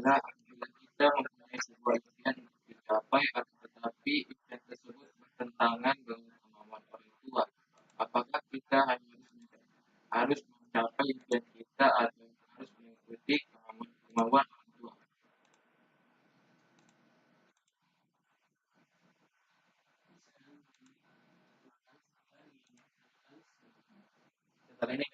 adalah apabila kita mempunyai sebuah impian untuk dicapai, akan tetapi impian tersebut bertentangan dengan kemauan orang tua. Apakah kita hanya harus mencapai impian kita atau harus mengikuti kemauan orang tua? Setelah ini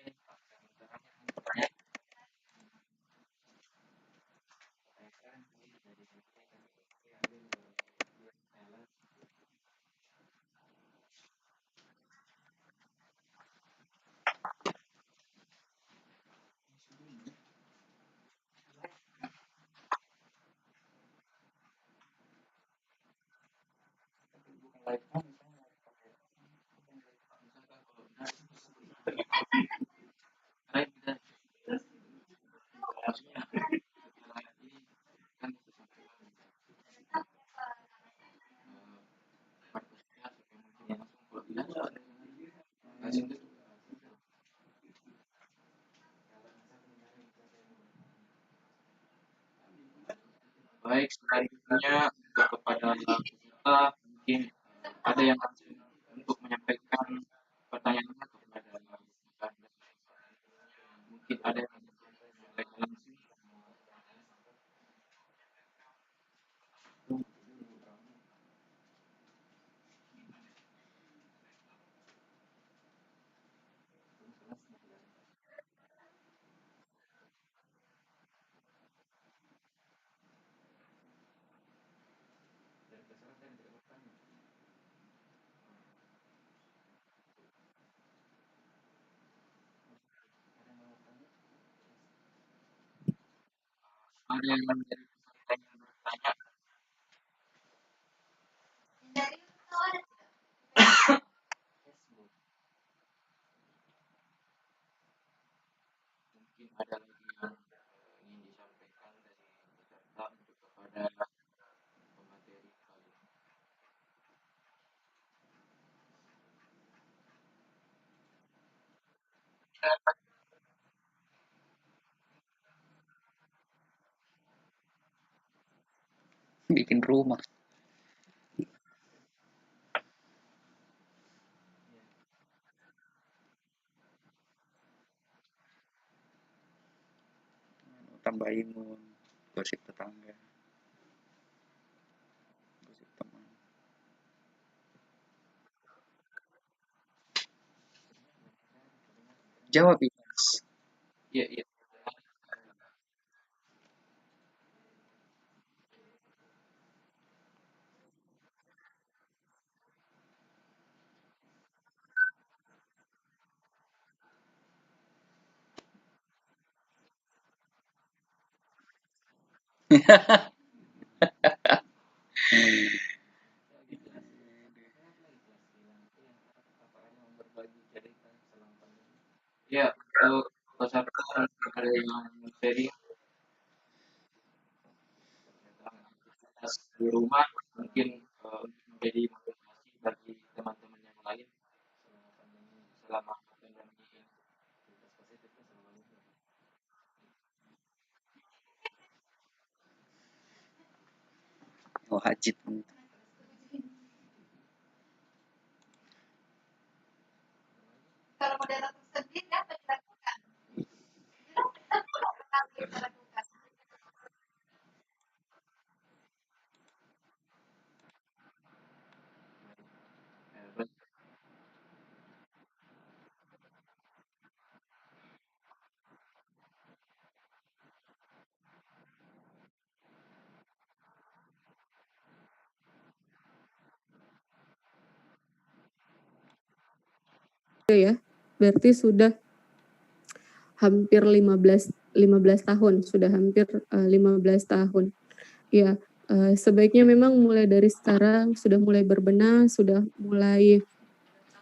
baik, selanjutnya juga kepada peserta mungkin ada yang langsung untuk menyampaikan pertanyaannya kepada mungkin ada yang menyampaikan langsung. Ada yang menjadi peserta yang bertanya, mungkin ada lagi yang ingin disampaikan dari peserta untuk kepada pemateri kali ini. Bikin rumah. Tambah imun, gosip tetangga, gosip teman. Jawab, Imas. Iya, iya. Ya, untuk peserta ada yang sharing tentang aktivitas di rumah, mungkin untuk menjadi motivasi bagi teman-teman yang lain selama pandemi ini. Oh, hajit. Kalau mau datang sendiri apa dilakukan? Ya, berarti sudah hampir 15 tahun, sudah hampir 15 tahun. Ya, sebaiknya memang mulai dari sekarang sudah mulai berbenah, sudah mulai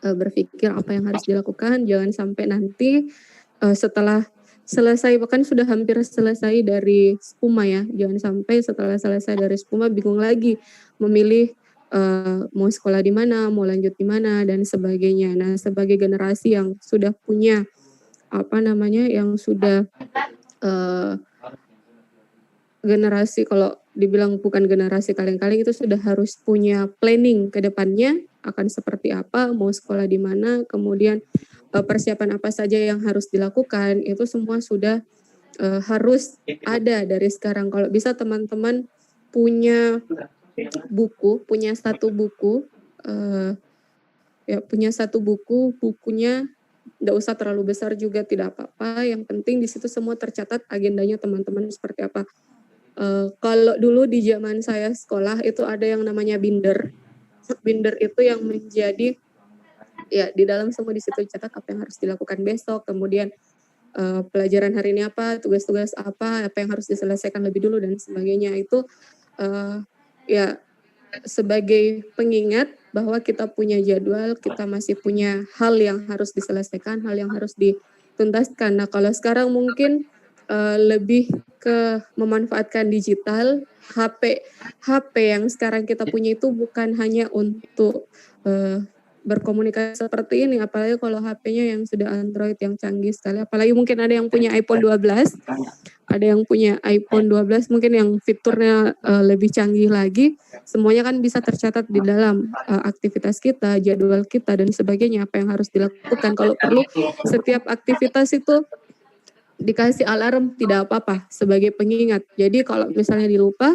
berpikir apa yang harus dilakukan, jangan sampai nanti setelah selesai, bahkan sudah hampir selesai dari Spuma ya, jangan sampai setelah selesai dari Spuma bingung lagi memilih mau sekolah di mana, mau lanjut di mana dan sebagainya. Nah, sebagai generasi yang sudah punya yang sudah generasi, kalau dibilang bukan generasi kaleng-kaleng, itu sudah harus punya planning ke depannya akan seperti apa, mau sekolah di mana, kemudian persiapan apa saja yang harus dilakukan, itu semua sudah harus ada dari sekarang. Kalau bisa teman-teman punya buku, punya satu buku, punya satu buku, bukunya nggak usah terlalu besar juga, tidak apa-apa. Yang penting di situ semua tercatat agendanya teman-teman seperti apa. Kalau dulu di zaman saya sekolah itu ada yang namanya binder. Binder itu yang menjadi di dalam semua di situ dicatat apa yang harus dilakukan besok, kemudian pelajaran hari ini apa, tugas-tugas apa yang harus diselesaikan lebih dulu dan sebagainya. Itu sebagai pengingat bahwa kita punya jadwal, kita masih punya hal yang harus diselesaikan, hal yang harus dituntaskan. Nah, kalau sekarang mungkin lebih ke memanfaatkan digital. HP yang sekarang kita punya itu bukan hanya untuk berkomunikasi seperti ini, apalagi kalau HP-nya yang sudah Android yang canggih sekali, apalagi mungkin ada yang punya iPhone 12, ada yang punya iPhone 12 mungkin yang fiturnya lebih canggih lagi, semuanya kan bisa tercatat di dalam aktivitas kita, jadwal kita dan sebagainya, apa yang harus dilakukan. Kalau perlu setiap aktivitas itu dikasih alarm, tidak apa-apa sebagai pengingat. Jadi kalau misalnya dilupa,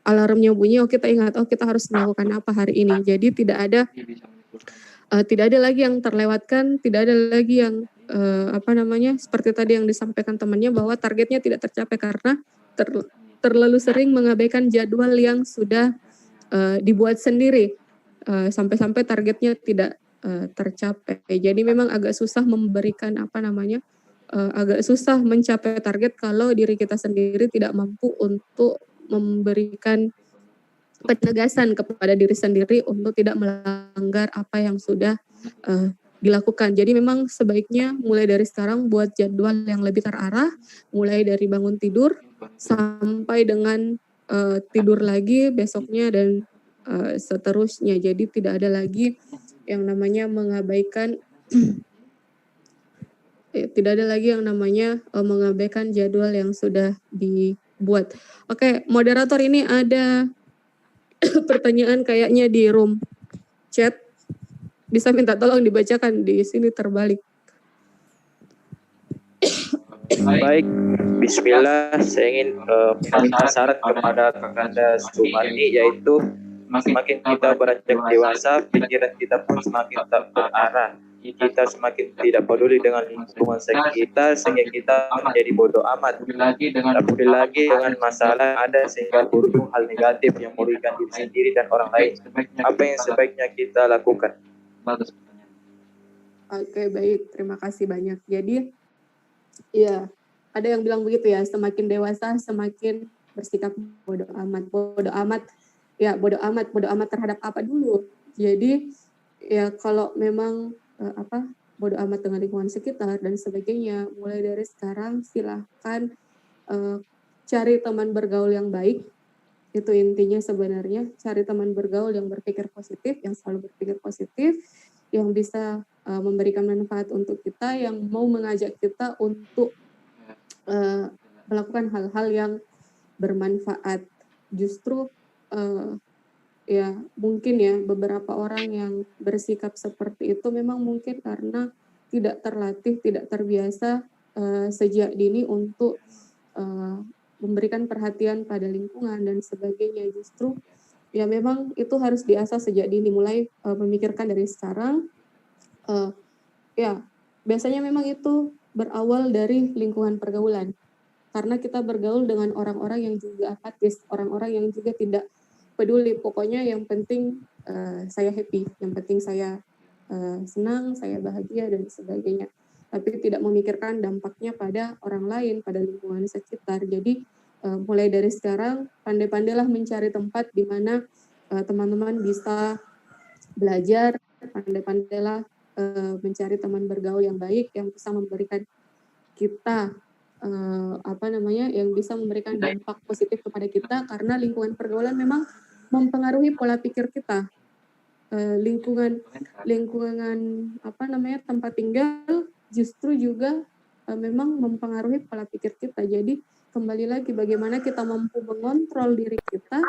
alarmnya bunyi, kita ingat, kita harus melakukan apa hari ini. Jadi tidak ada lagi yang terlewatkan, tidak ada lagi yang seperti tadi yang disampaikan temannya bahwa targetnya tidak tercapai karena terlalu sering mengabaikan jadwal yang sudah dibuat sendiri, sampai-sampai targetnya tidak tercapai. Jadi memang agak susah memberikan agak susah mencapai target kalau diri kita sendiri tidak mampu untuk memberikan penegasan kepada diri sendiri untuk tidak melanggar apa yang sudah dilakukan. Jadi memang sebaiknya mulai dari sekarang buat jadwal yang lebih terarah, mulai dari bangun tidur sampai dengan tidur lagi besoknya dan seterusnya. Jadi tidak ada lagi yang namanya mengabaikan mengabaikan jadwal yang sudah dibuat. Oke, moderator, ini ada pertanyaan kayaknya di room chat. Bisa minta tolong dibacakan, di sini terbalik. Baik, bismillah, saya ingin meminta syarat kepada Kakanda Sumarni, yaitu semakin kita beranjak dewasa, pikiran kita pun semakin tak terarah. Kita semakin tidak peduli dengan lingkungan sekitar sehingga kita menjadi bodoh amat. Tapi lagi dengan masalah ada sehingga berujung hal negatif yang merugikan diri sendiri dan orang lain. Apa yang sebaiknya kita lakukan? Oke, baik, terima kasih banyak. Jadi ada yang bilang begitu ya, semakin dewasa semakin bersikap bodoh amat. Bodoh amat terhadap apa dulu? Jadi kalau memang bodoh amat dengan lingkungan sekitar dan sebagainya, mulai dari sekarang silahkan cari teman bergaul yang baik. Itu intinya sebenarnya, cari teman bergaul yang berpikir positif, yang selalu berpikir positif, yang bisa memberikan manfaat untuk kita, yang mau mengajak kita untuk melakukan hal-hal yang bermanfaat. Justru mungkin beberapa orang yang bersikap seperti itu memang mungkin karena tidak terlatih, tidak terbiasa sejak dini untuk memberikan perhatian pada lingkungan dan sebagainya. Justru memang itu harus diasah sejak dini, mulai memikirkan dari sekarang. Biasanya memang itu berawal dari lingkungan pergaulan, karena kita bergaul dengan orang-orang yang juga apatis, orang-orang yang juga tidak peduli, pokoknya yang penting saya happy, yang penting saya senang, saya bahagia dan sebagainya, tapi tidak memikirkan dampaknya pada orang lain, pada lingkungan sekitar. Jadi mulai dari sekarang pandai-pandailah mencari tempat di mana teman-teman bisa belajar, pandai-pandailah mencari teman bergaul yang baik yang bisa memberikan kita yang bisa memberikan dampak positif kepada kita, karena lingkungan pergaulan memang mempengaruhi pola pikir kita. Lingkungan tempat tinggal justru juga memang mempengaruhi pola pikir kita. Jadi kembali lagi bagaimana kita mampu mengontrol diri kita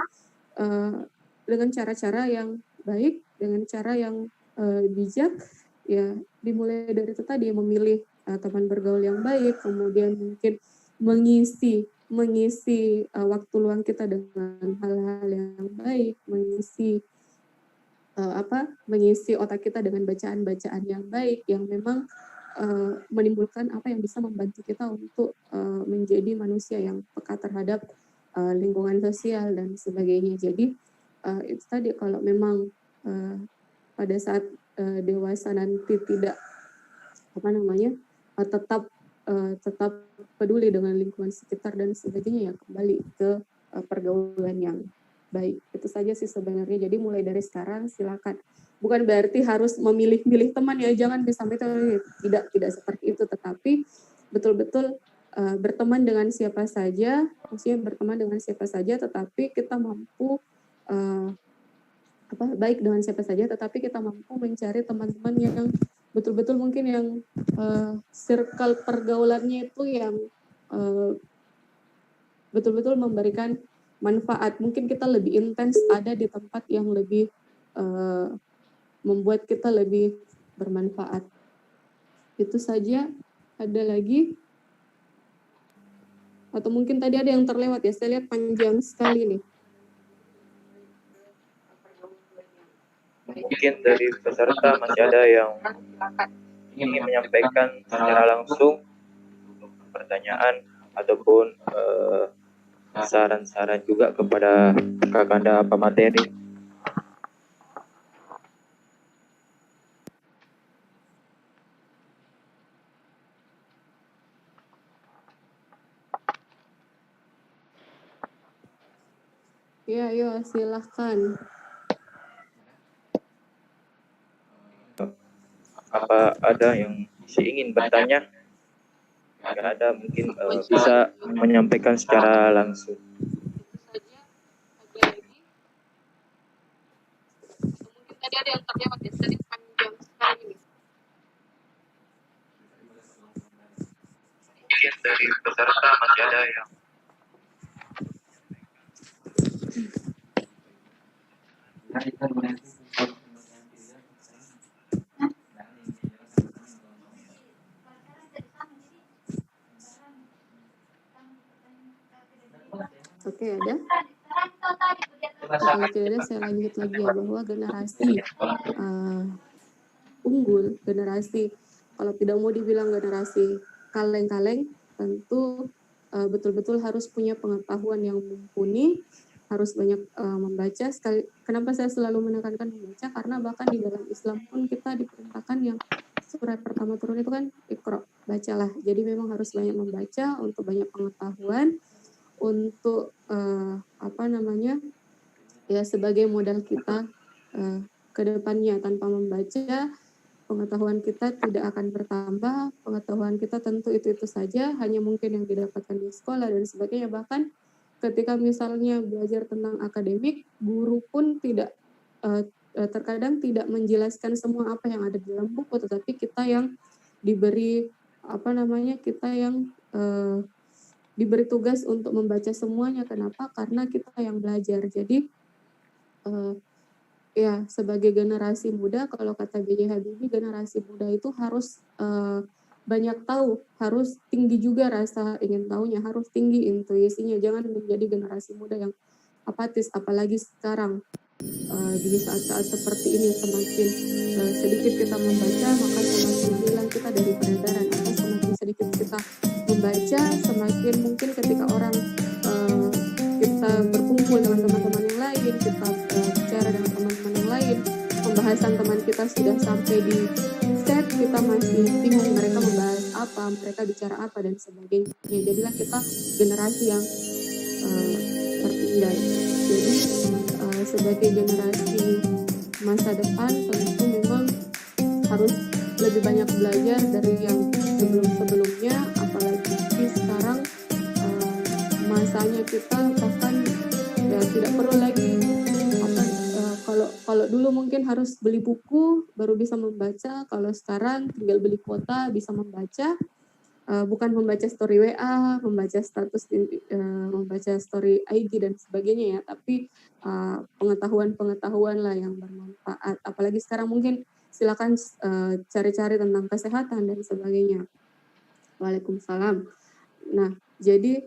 dengan cara-cara yang baik, dengan cara yang bijak, ya dimulai dari itu tadi, memilih teman bergaul yang baik, kemudian mungkin mengisi waktu luang kita dengan hal-hal yang baik, mengisi otak kita dengan bacaan-bacaan yang baik yang memang menimbulkan apa yang bisa membantu kita untuk menjadi manusia yang peka terhadap lingkungan sosial dan sebagainya. Jadi itu tadi, kalau memang pada saat dewasa nanti tidak tetap peduli dengan lingkungan sekitar dan sebagainya, ya kembali ke pergaulan yang baik. Itu saja sih sebenarnya. Jadi mulai dari sekarang silakan. Bukan berarti harus memilih-milih teman, ya, jangan sampai tidak seperti itu, tetapi betul-betul berteman dengan siapa saja, maksudnya berteman dengan siapa saja, tetapi kita mampu baik dengan siapa saja, tetapi kita mampu mencari teman-teman yang betul-betul mungkin yang circle pergaulannya itu yang betul-betul memberikan manfaat. Mungkin kita lebih intens ada di tempat yang lebih membuat kita lebih bermanfaat. Itu saja. Ada lagi? Atau mungkin tadi ada yang terlewat, ya? Saya lihat panjang sekali nih. Mungkin dari peserta masih ada yang ingin menyampaikan secara langsung pertanyaan ataupun saran-saran juga kepada Kakanda pemateri. Ya, ayo silahkan. Apa ada yang masih ingin bertanya? Jika ada, mungkin bisa menyampaikan secara langsung. Mungkin tadi ada yang terlewat, ya, tadi panjang sekali nih. Mungkin dari peserta masih ada yang Oke, ada? Kalau tidak ada, saya lanjut lagi, ya, bahwa generasi unggul, generasi, kalau tidak mau dibilang generasi kaleng-kaleng, tentu betul-betul harus punya pengetahuan yang mumpuni, harus banyak membaca. Kenapa saya selalu menekankan membaca? Karena bahkan di dalam Islam pun kita diperintahkan yang surat pertama turun itu kan Iqra, bacalah. Jadi memang harus banyak membaca untuk banyak pengetahuan, untuk ya sebagai modal kita ke depannya. Tanpa membaca, pengetahuan kita tidak akan bertambah. Pengetahuan kita tentu itu saja, hanya mungkin yang didapatkan di sekolah dan sebagainya. Bahkan ketika misalnya belajar tentang akademik, guru pun tidak terkadang tidak menjelaskan semua apa yang ada di dalam buku, tetapi kita yang diberi diberi tugas untuk membaca semuanya. Kenapa? Karena kita yang belajar. Jadi ya sebagai generasi muda, kalau kata B.J. Habibie, generasi muda itu harus banyak tahu, harus tinggi juga rasa ingin tahunya, harus tinggi intuisinya. Jangan menjadi generasi muda yang apatis, apalagi sekarang di saat-saat seperti ini, semakin sedikit kita membaca, maka semakin hilang kita dari peredaran. Atau semakin sedikit kita membaca, semakin mungkin ketika orang kita berkumpul dengan teman-teman yang lain, kita bicara dengan teman-teman yang lain, pembahasan teman kita sudah sampai di set, kita masih bingung mereka membahas apa, mereka bicara apa, dan sebagainya. Jadilah kita generasi yang tertinggal. Jadi sebagai generasi masa depan, tentu memang harus lebih banyak belajar dari yang sebelum-sebelumnya, apalagi sekarang masanya kita bahkan ya tidak perlu lagi kalau dulu mungkin harus beli buku baru bisa membaca, kalau sekarang tinggal beli kuota bisa membaca. bukan membaca story WA, membaca status, membaca story IG dan sebagainya ya, tapi pengetahuan-pengetahuan lah yang bermanfaat. Apalagi sekarang mungkin silakan cari-cari tentang kesehatan dan sebagainya. Waalaikumsalam. Nah, jadi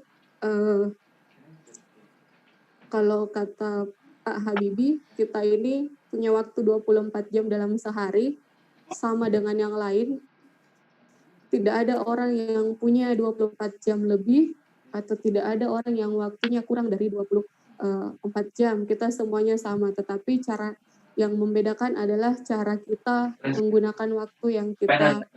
kalau kata Pak Habibie, kita ini punya waktu 24 jam dalam sehari, sama dengan yang lain. Tidak ada orang yang punya 24 jam lebih, atau tidak ada orang yang waktunya kurang dari 24 jam. Kita semuanya sama, tetapi cara yang membedakan adalah cara kita menggunakan waktu yang kita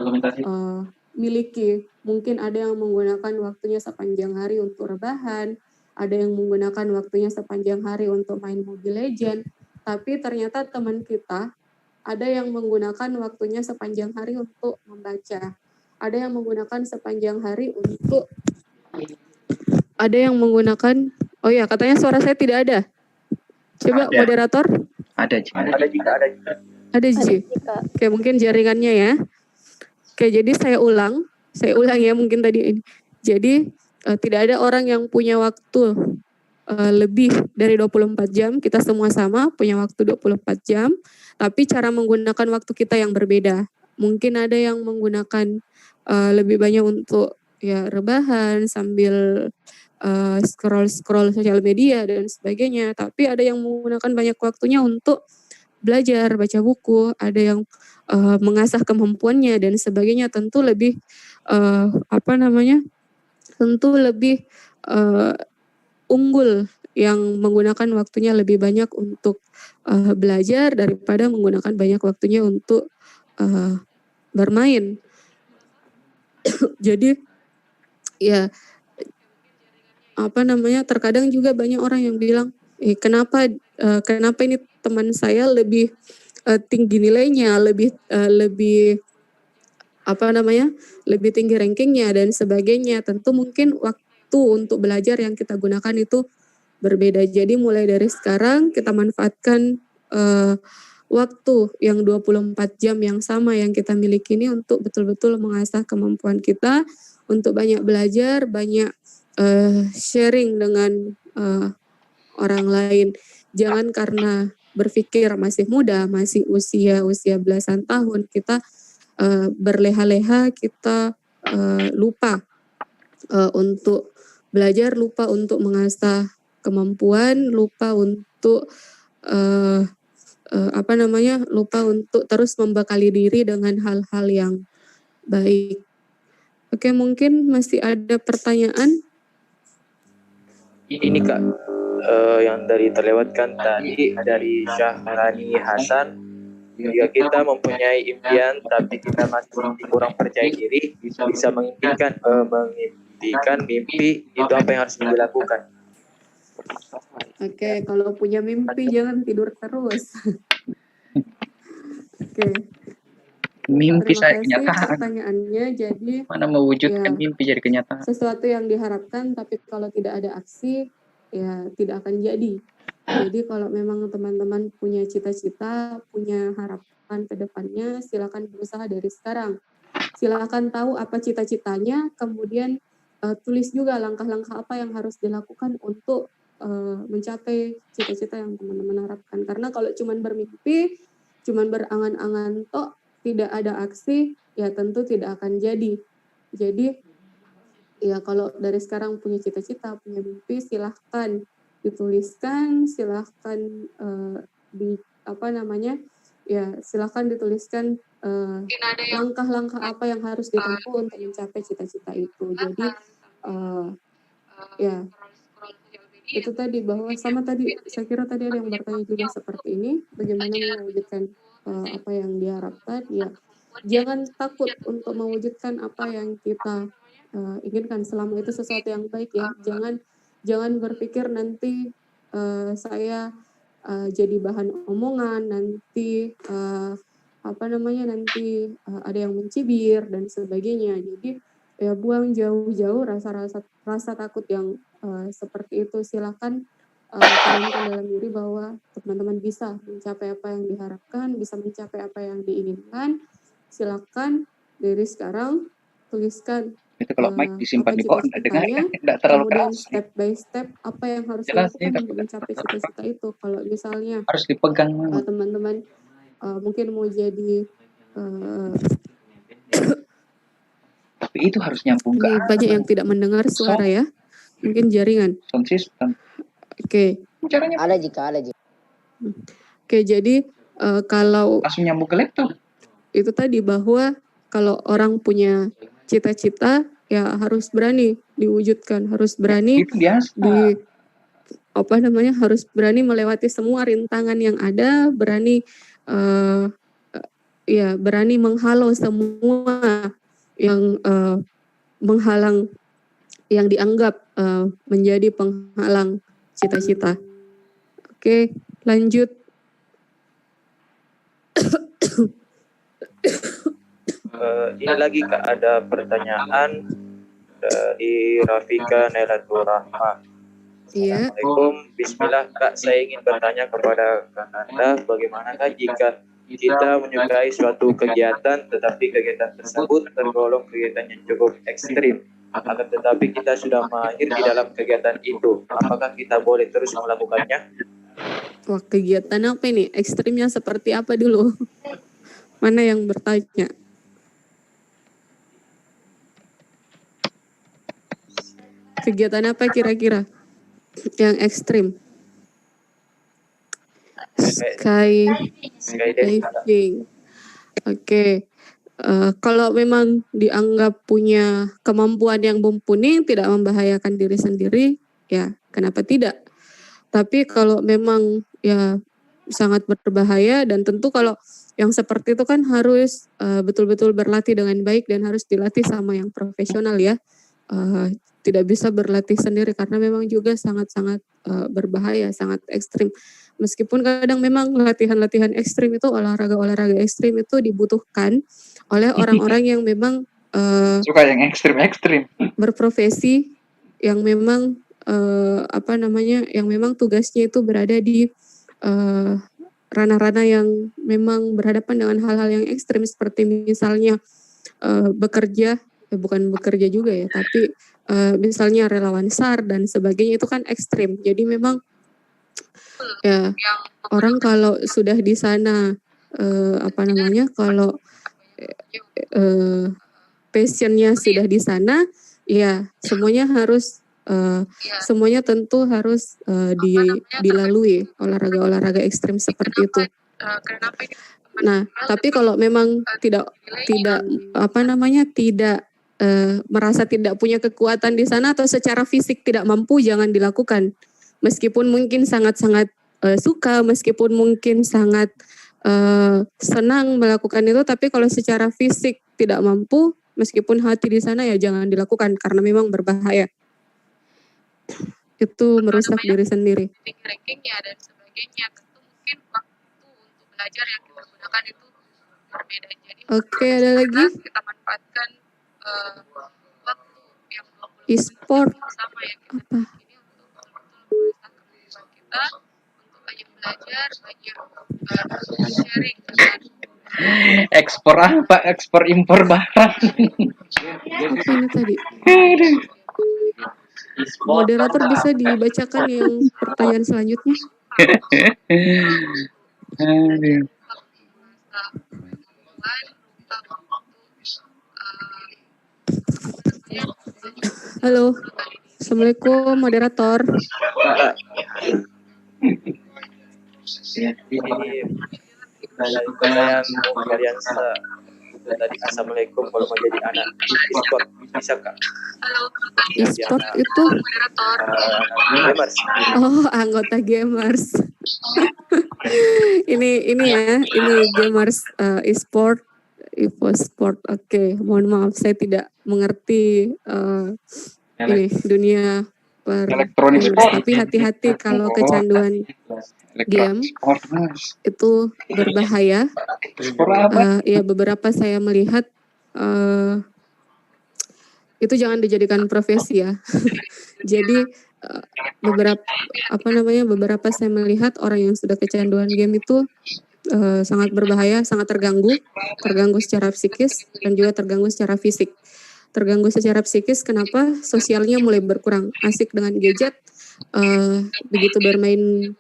miliki. Mungkin ada yang menggunakan waktunya sepanjang hari untuk rebahan, ada yang menggunakan waktunya sepanjang hari untuk main Mobile Legends, tapi ternyata teman kita ada yang menggunakan waktunya sepanjang hari untuk membaca. Ada yang menggunakan sepanjang hari untuk oh ya, katanya suara saya tidak ada. Coba Ada. moderator. Ada juga. Ada Ji. Oke, mungkin jaringannya ya. Oke, jadi saya ulang ya mungkin tadi ini. Jadi tidak ada orang yang punya waktu lebih dari 24 jam, kita semua sama punya waktu 24 jam, tapi cara menggunakan waktu kita yang berbeda. Mungkin ada yang menggunakan lebih banyak untuk ya rebahan sambil scroll sosial media dan sebagainya, tapi ada yang menggunakan banyak waktunya untuk belajar, baca buku, ada yang mengasah kemampuannya dan sebagainya. Tentu lebih unggul yang menggunakan waktunya lebih banyak untuk belajar daripada menggunakan banyak waktunya untuk bermain. Jadi ya terkadang juga banyak orang yang bilang kenapa ini teman saya lebih tinggi nilainya, lebih tinggi rankingnya dan sebagainya. Tentu mungkin waktu untuk belajar yang kita gunakan itu berbeda. Jadi mulai dari sekarang kita manfaatkan waktu yang 24 jam yang sama yang kita miliki ini untuk betul-betul mengasah kemampuan kita, untuk banyak belajar, banyak sharing dengan orang lain. Jangan karena berpikir masih muda, masih usia belasan tahun, kita berleha-leha, kita lupa untuk belajar, lupa untuk mengasah kemampuan, lupa untuk lupa untuk terus membekali diri dengan hal-hal yang baik. Oke, mungkin masih ada pertanyaan? Ini Kak, yang dari terlewatkan tadi dari Syahrani Hasan, jika kita mempunyai impian tapi kita masih kurang percaya diri, bisa mengimpikan mimpi, itu apa yang harus dilakukan? Oke, kalau punya mimpi jangan tidur terus. Oke. Mimpi saya Terima kasih kenyataan. pertanyaannya. Jadi Mana mewujudkan ya, mimpi jadi kenyataan? sesuatu yang diharapkan, tapi kalau tidak ada aksi, ya tidak akan jadi. Jadi kalau memang teman-teman punya cita-cita, punya harapan ke depannya, silakan berusaha dari sekarang. Silakan tahu apa cita-citanya, kemudian tulis juga langkah-langkah apa yang harus dilakukan untuk mencapai cita-cita yang teman-teman harapkan. Karena kalau cuman bermimpi, cuman berangan-angan tok, tidak ada aksi, ya tentu tidak akan jadi. Jadi ya kalau dari sekarang punya cita-cita, punya mimpi, silahkan dituliskan, silahkan silahkan dituliskan langkah-langkah apa yang harus ditempuh untuk mencapai cita-cita itu. Jadi ya itu tadi, bahwa sama tadi saya kira tadi ada yang bertanya juga seperti ini, bagaimana mewujudkan apa yang diharapkan. Ya jangan takut untuk mewujudkan apa yang kita inginkan selama itu sesuatu yang baik ya. Jangan berpikir nanti saya jadi bahan omongan, nanti nanti ada yang mencibir dan sebagainya. Jadi ya buang jauh-jauh rasa takut yang seperti itu. Silakan tanamkan dalam diri bahwa teman-teman bisa mencapai apa yang diharapkan, bisa mencapai apa yang diinginkan. Silakan dari sekarang tuliskan Itu kalau mic disimpan apa di kok enggak dengar, cita-citanya, enggak terlalu kemudian keras. step by step apa yang harus Jelas sih, dilakukan tapi untuk mencapai cita-cita itu. Kalau misalnya harus dipegang banget. teman-teman mungkin mau jadi Tapi itu harus nyambung ke ini banyak yang tidak mendengar suara ya, mungkin jaringan. sound system. Oke. Caranya Ada jika. Oke, jadi kalau langsung nyambung ke laptop. itu tadi bahwa kalau orang punya cita-cita ya harus berani diwujudkan, harus berani Itu biasa. harus berani melewati semua rintangan yang ada, berani berani menghalau semua yang menghalang, yang dianggap menjadi penghalang cita-cita. Oke, lanjut. Ini lagi Kak, ada pertanyaan dari Rafika Nelatul Rahma. Iya. Assalamualaikum, Bismillah Kak, saya ingin bertanya kepada Anda, bagaimanakah jika kita menyukai suatu kegiatan tetapi kegiatan tersebut tergolong kegiatan yang cukup ekstrim, akan tetapi kita sudah mahir di dalam kegiatan itu, apakah kita boleh terus melakukannya? Wah, kegiatan apa ini? Ekstrimnya seperti apa dulu? Mana yang bertanya? Kegiatan apa kira-kira yang ekstrim? Skydiving. Oke. Kalau memang dianggap punya kemampuan yang mumpuni, tidak membahayakan diri sendiri, ya kenapa tidak? Tapi kalau memang ya sangat berbahaya, dan tentu kalau yang seperti itu kan harus betul-betul berlatih dengan baik dan harus dilatih sama yang profesional ya. Tidak bisa berlatih sendiri karena memang juga sangat-sangat berbahaya, sangat ekstrim. Meskipun kadang memang latihan-latihan ekstrim itu, olahraga-olahraga ekstrim itu dibutuhkan oleh orang-orang yang memang suka yang ekstrim-ekstrim, berprofesi, yang memang yang memang tugasnya itu berada di ranah-ranah yang memang berhadapan dengan hal-hal yang ekstrim, seperti misalnya bekerja, bukan bekerja juga ya, tapi misalnya relawan SAR dan sebagainya, itu kan ekstrim. Jadi memang ya orang kalau sudah di sana kalau passionnya sudah di sana, ya semuanya harus semuanya tentu harus dilalui olahraga-olahraga ekstrim seperti itu. Nah, tapi kalau memang tidak merasa tidak punya kekuatan di sana atau secara fisik tidak mampu, jangan dilakukan. Meskipun mungkin sangat-sangat suka, meskipun mungkin sangat senang melakukan itu, tapi kalau secara fisik tidak mampu, meskipun hati di sana, ya jangan dilakukan karena memang berbahaya. Itu merusak diri sendiri. Rankingnya dan sebagainya, tentu mungkin waktu untuk belajar yang kita gunakan itu berbeda. Jadi oke, ada lagi? Kita manfaatkan waktu yang 20 e-sport sama yang kita apa? Ini untuk betul-betul mengasah kemampuan kita untuk banyak belajar, banyak sharing dengan ekspor apa? Ekspor impor barang. Apa ini tadi? Moderator bisa dibacakan yang pertanyaan selanjutnya? Halo, Assalamualaikum moderator. Kalian tadi assalamualaikum, kalau mau jadi anak e-sport bisa Kak? E-sport itu gamers. Oh, anggota gamers. ini gamers e-sport, e-sport. Oke, mohon maaf saya tidak mengerti ini dunia Elektronik gamers. Tapi hati-hati kalau kecanduan game itu berbahaya. Ya beberapa saya melihat itu jangan dijadikan profesi ya. Jadi beberapa saya melihat orang yang sudah kecanduan game itu sangat berbahaya, sangat terganggu secara psikis dan juga terganggu secara fisik. terganggu secara psikis. Kenapa? Sosialnya mulai berkurang, asik dengan gadget, begitu bermain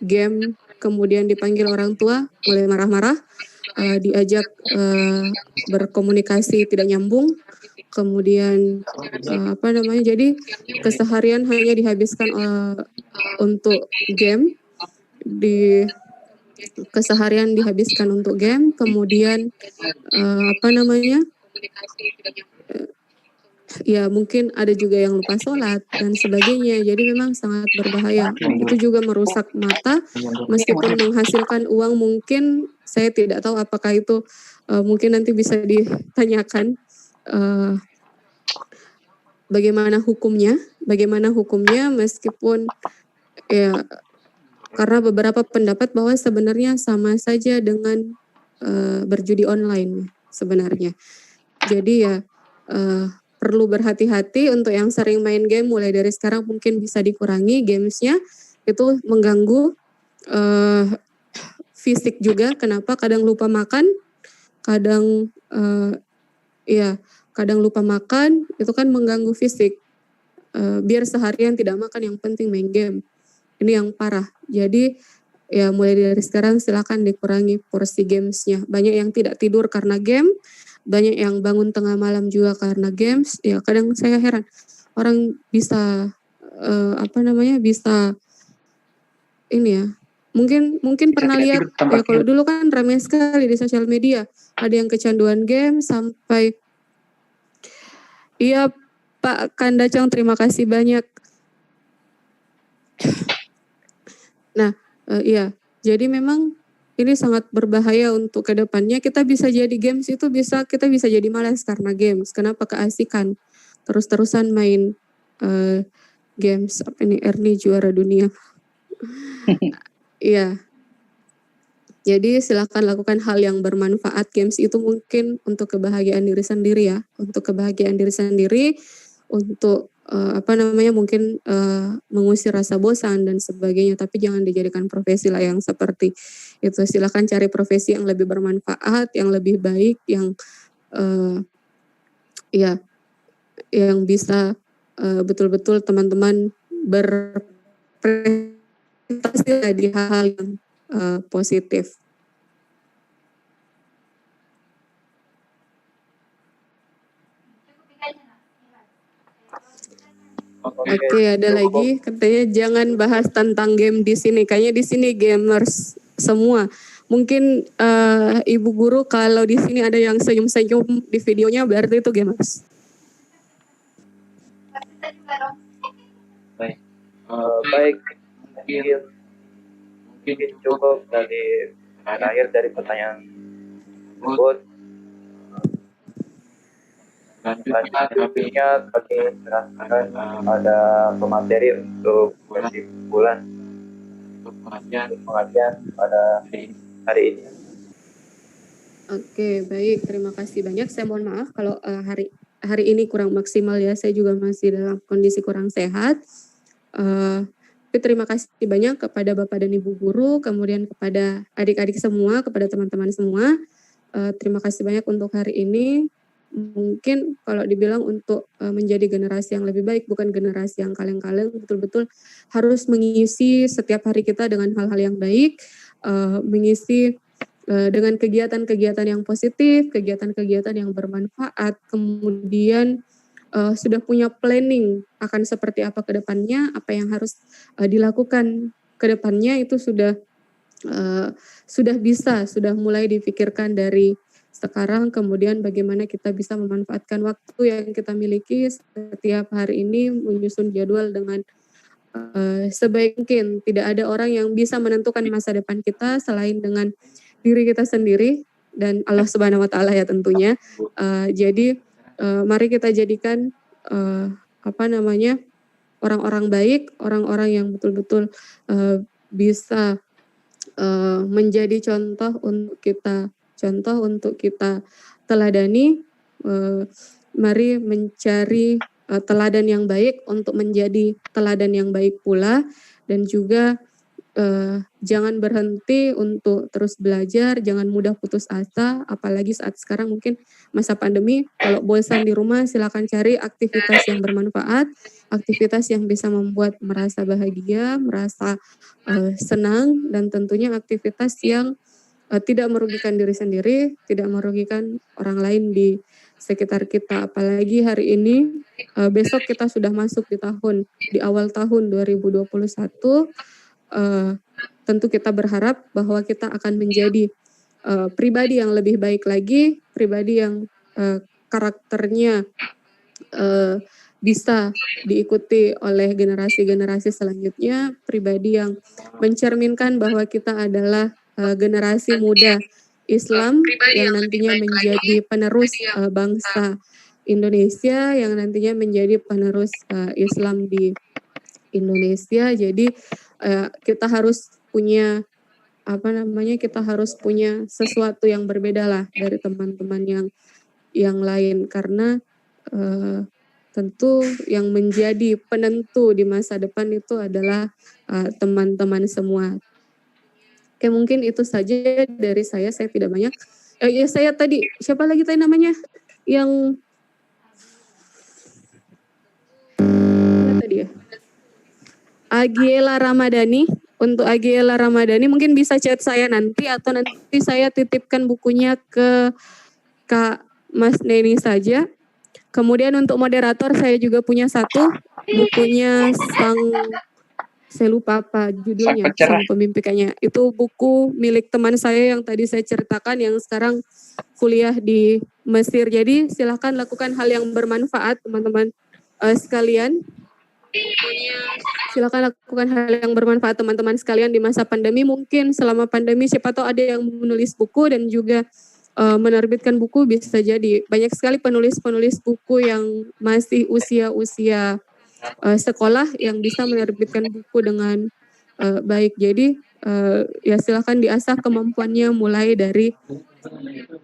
game, kemudian dipanggil orang tua, mulai marah-marah, diajak berkomunikasi tidak nyambung, kemudian jadi keseharian hanya dihabiskan untuk game, keseharian dihabiskan untuk game, kemudian ya mungkin ada juga yang lupa sholat dan sebagainya. Jadi memang sangat berbahaya. Itu juga merusak mata, meskipun menghasilkan uang mungkin saya tidak tahu apakah itu mungkin nanti bisa ditanyakan bagaimana hukumnya meskipun ya karena beberapa pendapat bahwa sebenarnya sama saja dengan berjudi online sebenarnya. Jadi ya perlu berhati-hati untuk yang sering main game, mulai dari sekarang mungkin bisa dikurangi gamesnya, itu mengganggu fisik juga. Kenapa? Kadang lupa makan, kadang lupa makan, itu kan mengganggu fisik. Biar seharian tidak makan, yang penting main game. Ini yang parah. Jadi ya mulai dari sekarang silakan dikurangi porsi gamesnya. Banyak yang tidak tidur karena game, banyak yang bangun tengah malam juga karena games. Ya kadang saya heran orang bisa bisa ini ya. Mungkin pernah lihat ya, kalau dulu kan ramai sekali di sosial media, ada yang kecanduan game sampai iya Pak Kandacang, terima kasih banyak. Nah, iya. Jadi memang ini sangat berbahaya untuk kedepannya. Kita bisa jadi games itu kita bisa jadi malas karena games. Kenapa? Keasikan. Terus-terusan main games. Apa ini? Ernie juara dunia. Iya. Jadi silakan lakukan hal yang bermanfaat. Games itu mungkin untuk kebahagiaan diri sendiri ya. Untuk kebahagiaan diri sendiri, untuk mungkin mengusir rasa bosan dan sebagainya, tapi jangan dijadikan profesi lah yang seperti itu. Silakan cari profesi yang lebih bermanfaat, yang lebih baik, yang yang bisa betul-betul teman-teman berprestasi di hal yang positif. Oke, ada lagi katanya jangan bahas tentang game di sini. Kayaknya di sini gamers semua. Mungkin Ibu Guru kalau di sini ada yang senyum-senyum di videonya berarti itu gamers. Baik. Mungkin cukup dari akhir dari pertanyaan tersebut. Selanjutnya kami serahkan ada pemateri untuk kesimpulan pengajian pada hari ini. Oke, baik, terima kasih banyak. Saya mohon maaf kalau hari ini kurang maksimal ya. Saya juga masih dalam kondisi kurang sehat. Tapi terima kasih banyak kepada Bapak dan Ibu Guru, kemudian kepada adik-adik semua, kepada teman-teman semua. Terima kasih banyak untuk hari ini. Mungkin kalau dibilang untuk menjadi generasi yang lebih baik, bukan generasi yang kaleng-kaleng, betul-betul harus mengisi setiap hari kita dengan hal-hal yang baik, mengisi dengan kegiatan-kegiatan yang positif, kegiatan-kegiatan yang bermanfaat, kemudian sudah punya planning akan seperti apa ke depannya, apa yang harus dilakukan ke depannya, itu sudah mulai dipikirkan dari sekarang. Kemudian bagaimana kita bisa memanfaatkan waktu yang kita miliki setiap hari ini, menyusun jadwal dengan sebaik mungkin. Tidak ada orang yang bisa menentukan masa depan kita selain dengan diri kita sendiri dan Allah Subhanahu wa taala ya tentunya. Jadi mari kita jadikan orang-orang baik, orang-orang yang betul-betul bisa menjadi contoh untuk kita teladani. Mari mencari teladan yang baik untuk menjadi teladan yang baik pula, dan juga jangan berhenti untuk terus belajar, jangan mudah putus asa, apalagi saat sekarang mungkin masa pandemi. Kalau bosan di rumah, silakan cari aktivitas yang bermanfaat, aktivitas yang bisa membuat merasa bahagia, merasa senang, dan tentunya aktivitas yang tidak merugikan diri sendiri, tidak merugikan orang lain di sekitar kita. Apalagi hari ini, besok kita sudah masuk di awal tahun 2021. Tentu kita berharap bahwa kita akan menjadi pribadi yang lebih baik lagi, pribadi yang karakternya bisa diikuti oleh generasi-generasi selanjutnya, pribadi yang mencerminkan bahwa kita adalah generasi muda Islam yang nantinya menjadi penerus bangsa Indonesia, yang nantinya menjadi penerus Islam di Indonesia. Jadi kita harus punya kita harus punya sesuatu yang berbeda lah dari teman-teman yang lain, karena tentu yang menjadi penentu di masa depan itu adalah teman-teman semua. Oke, mungkin itu saja dari saya tidak banyak. Saya tadi, siapa lagi tadi namanya? Yang tadi ya? Agiela Ramadhani. Untuk Agiela Ramadhani mungkin bisa chat saya nanti, atau nanti saya titipkan bukunya ke Kak Mas Neni saja. Kemudian untuk moderator saya juga punya satu, bukunya saya lupa apa judulnya, Sang Pemimpikannya. Itu buku milik teman saya yang tadi saya ceritakan, yang sekarang kuliah di Mesir. Jadi silakan lakukan hal yang bermanfaat, teman-teman sekalian. Silakan lakukan hal yang bermanfaat, teman-teman sekalian, di masa pandemi. Mungkin selama pandemi siapa tahu ada yang menulis buku dan juga menerbitkan buku, bisa jadi. Banyak sekali penulis-penulis buku yang masih usia sekolah yang bisa menerbitkan buku dengan baik. Jadi ya silakan diasah kemampuannya mulai dari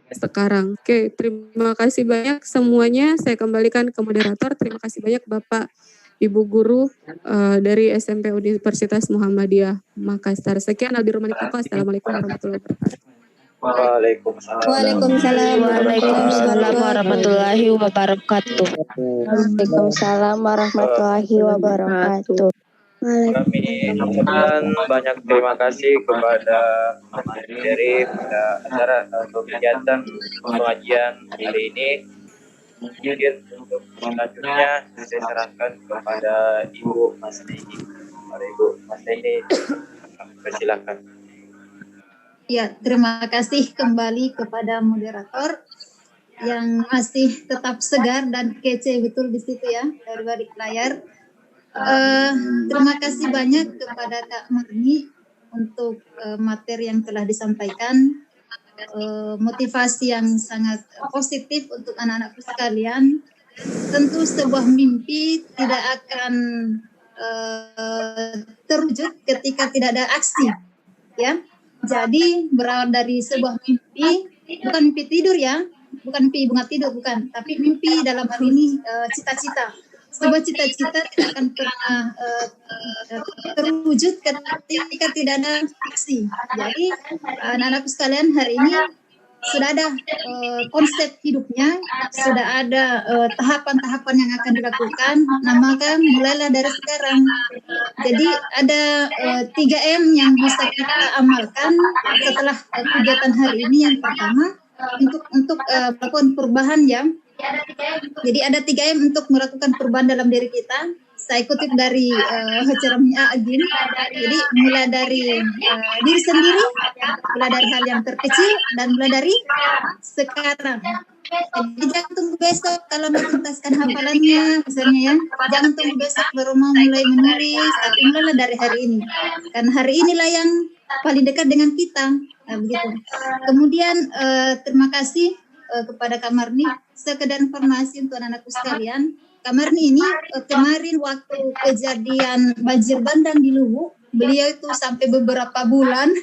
sekarang. Oke, terima kasih banyak semuanya. Saya kembalikan ke moderator. Terima kasih banyak Bapak Ibu Guru dari SMP Universitas Muhammadiyah Makassar. Sekian, Assalamualaikum warahmatullahi wabarakatuh. Waalaikumsalam warahmatullahi wabarakatuh. Waalaikumsalam warahmatullahi wabarakatuh. Kami ucapkan banyak terima kasih kepada materi pada acara atau kegiatan pengajian hari ini. Mungkin untuk selanjutnya saya sarankan kepada Ibu Mas Neni. Mari Ibu Mas Neni, persilakan. Ya, terima kasih kembali kepada moderator yang masih tetap segar dan kece betul di situ ya, dari balik layar. Terima kasih banyak kepada Kak Marni untuk materi yang telah disampaikan, motivasi yang sangat positif untuk anak-anakku sekalian. Tentu sebuah mimpi tidak akan terwujud ketika tidak ada aksi, ya. Jadi berawal dari sebuah mimpi, bukan mimpi tidur ya, bukan mimpi bunga tidur, bukan, tapi mimpi dalam hal ini cita-cita. Sebuah cita-cita tidak akan pernah terwujud ketika tidak ada aksi. Jadi anak-anakku sekalian, hari ini sudah ada konsep hidupnya, sudah ada tahapan-tahapan yang akan dilakukan. Nah, maka mulailah dari sekarang. Jadi ada 3M yang bisa kita amalkan setelah kegiatan hari ini. Yang pertama, untuk melakukan perubahan ya. Jadi ada 3M untuk melakukan perubahan dalam diri kita. Saya kutip dari ceramahnya Agin. Jadi mulai dari diri sendiri, mulai dari hal yang terkecil, dan mulai dari sekarang. Jadi jangan tunggu besok kalau menuntaskan hafalannya, misalnya ya. Jangan tunggu besok baru mau mulai menulis, tapi mulailah dari hari ini. Karena hari inilah yang paling dekat dengan kita. Nah, begitu. Kemudian terima kasih kepada Kak Marni. Sekedar informasi untuk anak-anakku sekalian, Kak Marni ini kemarin waktu kejadian banjir bandang di Luwu, beliau itu sampai beberapa bulan,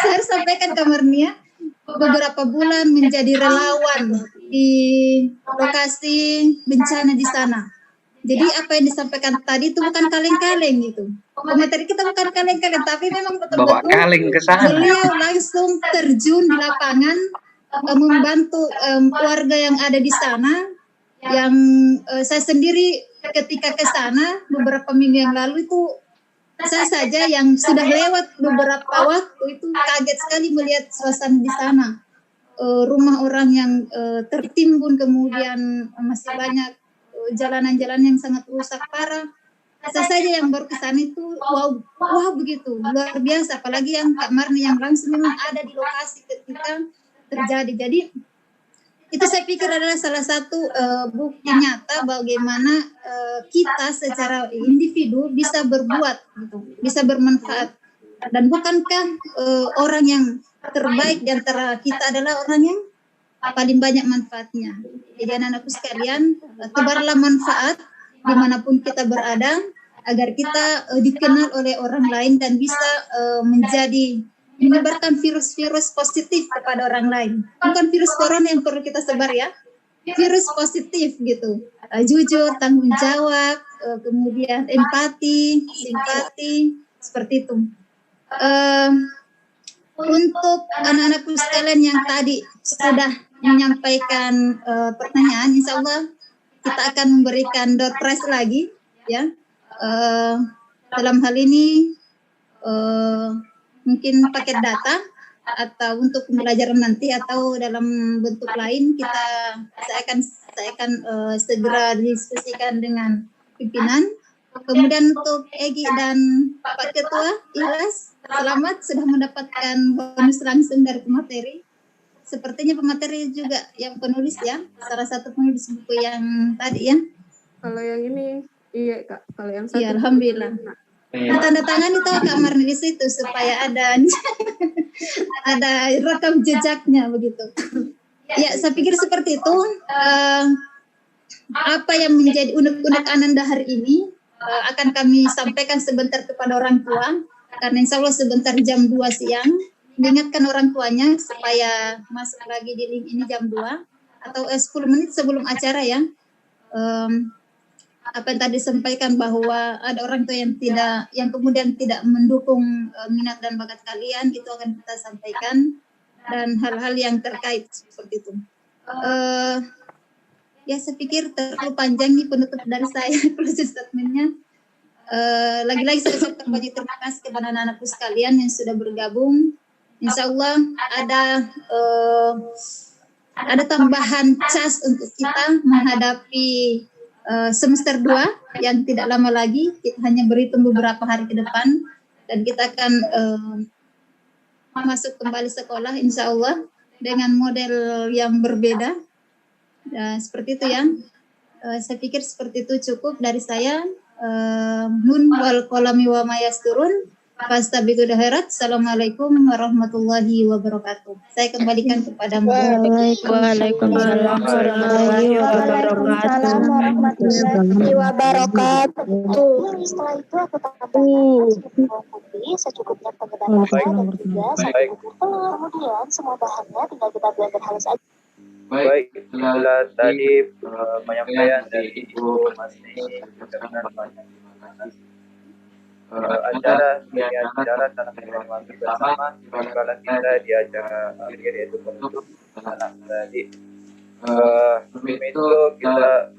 saya sampaikan Kak Marni ya, beberapa bulan menjadi relawan di lokasi bencana di sana. Jadi apa yang disampaikan tadi itu bukan kaleng-kaleng gitu. Pemateri kita bukan kaleng-kaleng, tapi memang Bawa betul-betul kaleng ke sana. beliau langsung terjun di lapangan membantu warga yang ada di sana. Yang saya sendiri ketika ke sana beberapa minggu yang lalu itu saya saja yang sudah lewat beberapa waktu itu kaget sekali melihat suasana di sana. Rumah orang yang tertimbun, kemudian masih banyak jalanan-jalan yang sangat rusak parah. Saya saja yang baru ke sana itu wow begitu luar biasa, apalagi yang Kak Marni yang langsung memang ada di lokasi ketika terjadi. Jadi itu saya pikir adalah salah satu bukti nyata bagaimana kita secara individu bisa berbuat gitu, bisa bermanfaat. Dan bukankah orang yang terbaik di antara kita adalah orang yang paling banyak manfaatnya. Jadi anak-anakku sekalian, tebarlah manfaat dimanapun kita berada, agar kita dikenal oleh orang lain dan bisa menyebarkan virus-virus positif kepada orang lain. Bukan virus corona yang perlu kita sebar ya, virus positif gitu. Jujur, tanggung jawab, kemudian empati, simpati, seperti itu. Untuk anak-anakku sekalian yang tadi sudah menyampaikan pertanyaan, insya Allah kita akan memberikan door prize lagi ya. Dalam hal ini mungkin paket data atau untuk pembelajaran nanti atau dalam bentuk lain saya akan segera diskusikan dengan pimpinan. Kemudian untuk Egi dan Pak Ketua Ikhlas, selamat sudah mendapatkan bonus langsung dari pemateri. Sepertinya pemateri juga yang penulis ya, salah satu penulis buku yang tadi ya. Kalau yang ini, iya Kak. Kalau yang satu, iya, alhamdulillah. Tanda tangan itu Kak Marni di situ supaya ada rekam jejaknya begitu. Ya, saya pikir seperti itu. Apa yang menjadi unek-unek Ananda hari ini akan kami sampaikan sebentar kepada orang tua, karena insya Allah sebentar jam 2 siang. Mengingatkan orang tuanya supaya masuk lagi di link ini jam 2 atau 10 menit sebelum acara ya. Apa yang tadi disampaikan bahwa ada orang tua yang kemudian tidak mendukung minat dan bakat kalian, itu akan kita sampaikan, dan hal-hal yang terkait seperti itu. Ya, saya pikir terlalu panjang nih penutup dari saya closing statementnya. Lagi-lagi saya ucapkan banyak terima kasih kepada anak-anakku sekalian yang sudah bergabung. Insya Allah ada tambahan cas untuk kita menghadapi semester 2 yang tidak lama lagi. Kita hanya berhitung beberapa hari ke depan dan kita akan masuk kembali sekolah insya Allah dengan model yang berbeda. Seperti itu ya. Saya pikir seperti itu cukup dari saya. Nun wal qalami wa ma yasturun. Fastabiqul khairat. Assalamualaikum warahmatullahi wabarakatuh. Saya kembalikan kepada Waalaikumsalam warahmatullahi wabarakatuh. Setelah itu aku tambahkan putih secukupnya penyedap rasa dan juga satu butir telur. Kemudian semua bahannya tinggal kita blender halus aja. Baik, itulah tadi penyampaian dari Ibu Mas Nini. Acara tanah kehormatan bersama kala kita di acara akhir yaitu penutup tadi. Sebelum itu kita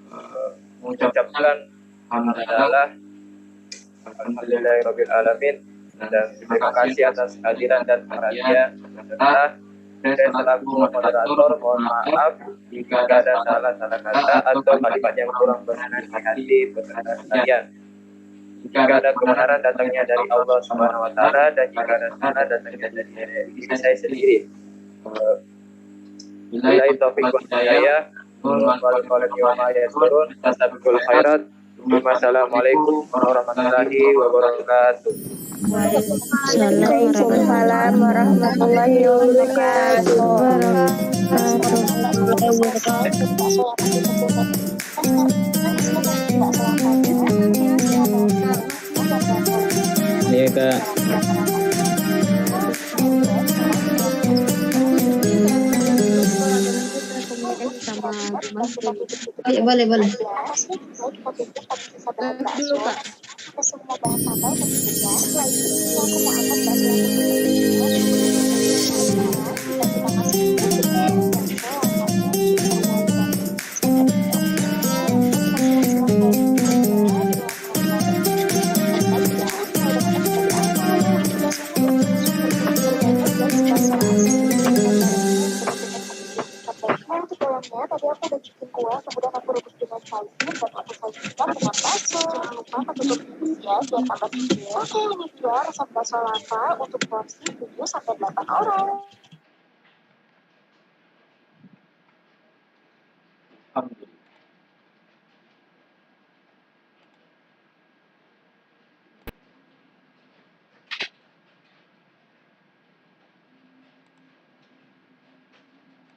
mengucapkan alhamdulillahirabbil alamin dan terima kasih atas kehadiran dan perhatian serta saya selaku moderator mohon maaf jika ada salah-salah kata atau kalimat yang kurang berkenan di hati pendengar sekalian. Jika ada kebenaran datangnya dari Allah Subhanahu wa taala dan jika ada salah datangnya dari diri saya sendiri. Billahi taufiq wal hidayah. Fastabiqul khairat. Wassalamualaikum warahmatullahi wabarakatuh. Waalaikumsalam warahmatullahi wabarakatuh. Iya Kak. Komunikasi sama Oh, iya, boleh, boleh. Apa sih? Baik, kita tutup tapi sisa bahan Live bakso. dulu, Kak. Kita semua bahan tambah dan juga setelah itu aku mau angkat bakso yang kita kita kasih sedikit deh bakso langkahnya tadi aku udah bikin kue, kemudian aku rebus dengan kaldu dan aku sajikan dengan bakso. Jangan lupa pakai topping ya, biar tambah kecil. Oke, ini dia resep bakso lava untuk porsi 7-8 orang.